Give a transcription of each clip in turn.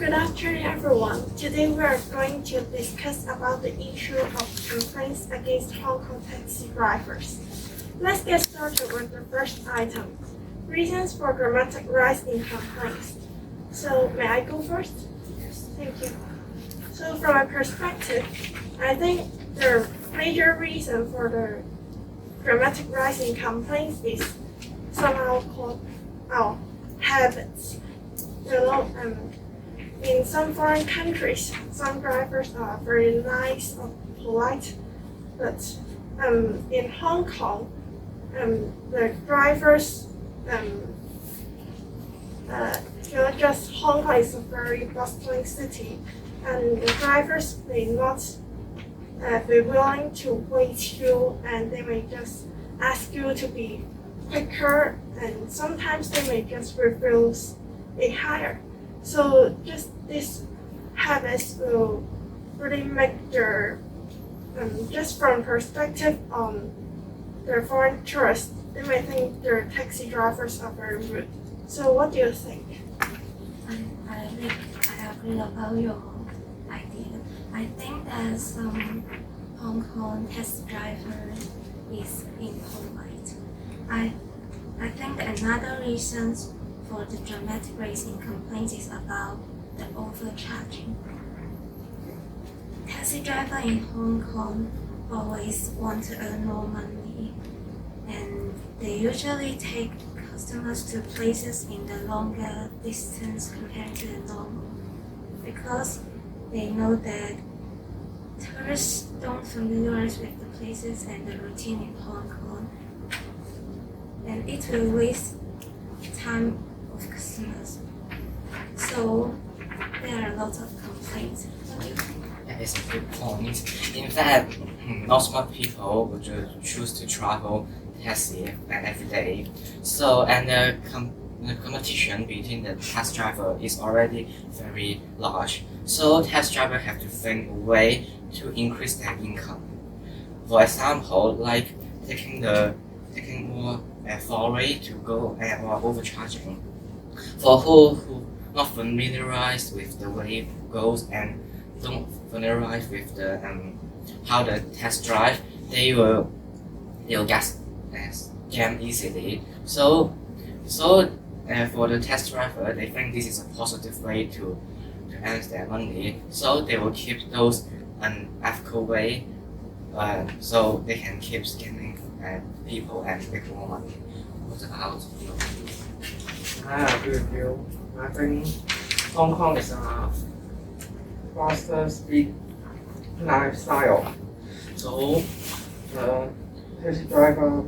Good afternoon, everyone. Today we are going to discuss about the issue of complaints against Hong Kong taxi drivers. Let's get started with the first item, reasons for dramatic rise in complaints. So may I go first? Yes. Thank you. So from my perspective, I think the major reason for the dramatic rise in complaints is somehow called our habits. In some foreign countries, some drivers are very nice or polite, but in Hong Kong, the drivers, just Hong Kong is a very bustling city, and the drivers may not be willing to wait you, and they may just ask you to be quicker, and sometimes they may just refuse a hire. So just these habits will really make their, just from perspective on the foreign tourists, they may think their taxi drivers are very rude. So what do you think? I agree about your idea. I think that some Hong Kong taxi driver is impolite. I think another reason for the dramatic rise in complaints is about the overcharging. Taxi drivers in Hong Kong always want to earn more money, and they usually take customers to places in the longer distance compared to the normal, because they know that tourists don't familiarize with the places and the routine in Hong Kong, and it will waste time of customers. So there are lots of complaints. That is a good point. In fact, not smart people would choose to travel taxi every day. So, and the competition between the taxi driver is already very large. So taxi drivers have to think a way to increase their income. For example, like taking more ferry to go or overcharging. For who not familiarized with the way it goes and don't familiarize with the how the taxi drive, they'll get scammed easily. So for the taxi driver, they think this is a positive way to earn their money. So they will keep those unethical way, so they can keep scamming people and make more money. What about you? I agree with you. I think Hong Kong is a faster speed lifestyle. So the taxi driver,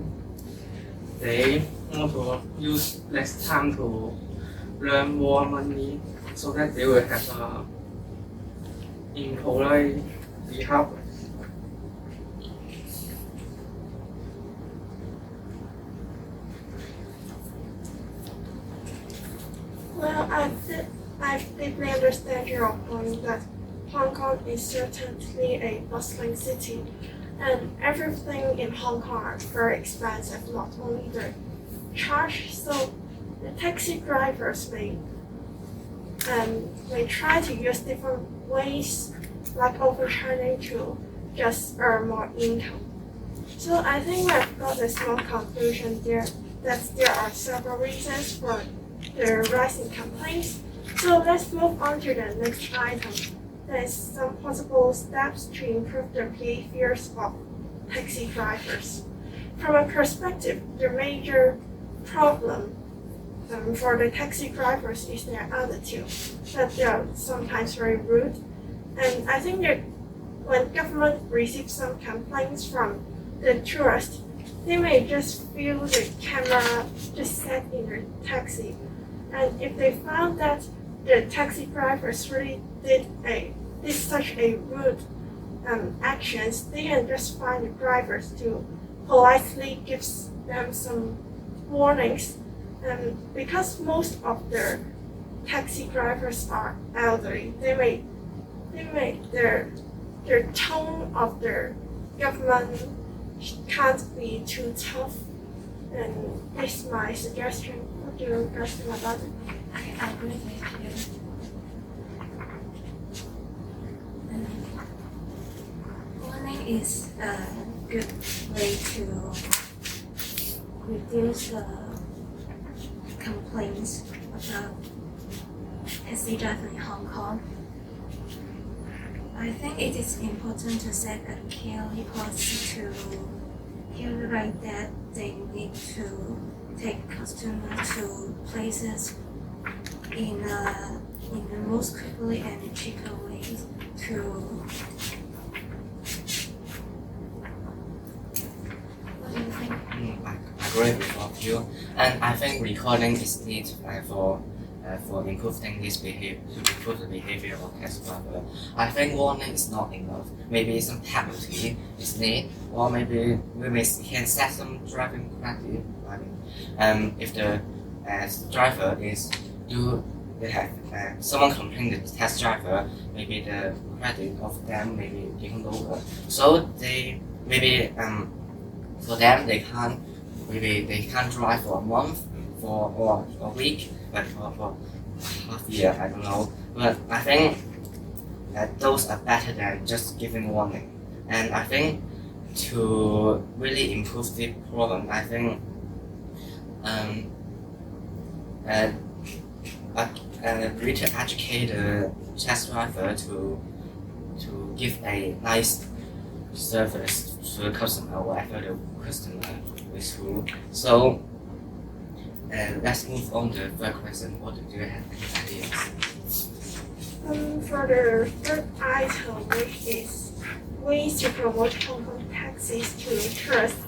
they want to use less time to learn more money so that they will have a impolite behavior. Well, I deeply understand your point that Hong Kong is certainly a bustling city, and everything in Hong Kong are very expensive, not only the charge. So the taxi drivers may try to use different ways, like overcharging, to just earn more income. So I think we've got a small conclusion there that there are several reasons for the rise in complaints. So let's move on to the next item. There is some possible steps to improve the behaviors of taxi drivers. From a perspective, the major problem for the taxi drivers is their attitude, that they are sometimes very rude. And I think that when government receives some complaints from the tourists, they may just feel the camera just set in the taxi. And if they found that the taxi drivers really did such a rude actions, they can just find the drivers to politely give them some warnings. And because most of the taxi drivers are elderly, their tone of the government can't be too tough. And this is my suggestion. What do you guys think about it? I agree with you. it's a good way to reduce the complaints about taxi driver in Hong Kong. I think it is important to set a clear policy to highlight that they need to take customers to places in the most quickly and cheaper ways to. What do you think? I agree with all of you, and I think recording is needed for improving this behavior, to improve the behavior of taxi driver. I think warning is not enough. Maybe some penalty is needed, or maybe we can set some driving credit. If the driver is they have someone complain the taxi driver, maybe the credit of them maybe even lower. So they maybe for them they can't drive for a month or a week, but for half a year, I don't know. But I think that those are better than just giving warning. And I think to really improve the problem, I think we need to educate the taxi driver to give a nice service to the customer, whatever the customer is who. So let's move on to the third question. What do you have any ideas? For the third item, which is ways to promote Hong Kong taxis to tourists,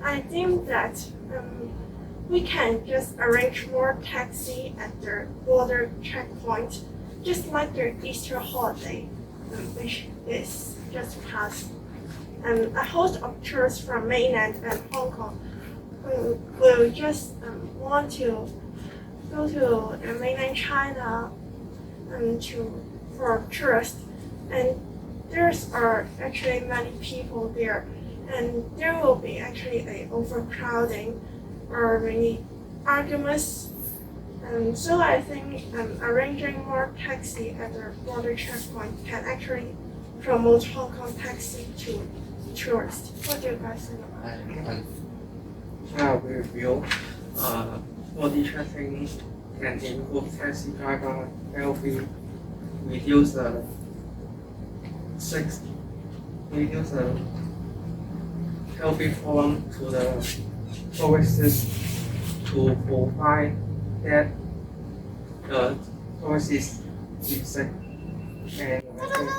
I think that we can just arrange more taxi at the border checkpoint, just like the Easter holiday, which is just passed. A host of tourists from mainland and Hong Kong will just want to go to mainland China for tourists, and there's are actually many people there, and there will be actually a overcrowding or many arguments. So I think arranging more taxi at the border checkpoint can actually promote Hong Kong taxi to tourists. What do you guys think about it? I agree with you. Body checking can improve taxi driver healthy, reduce the healthy problem to the tourists to provide that the tourists is safe. And I think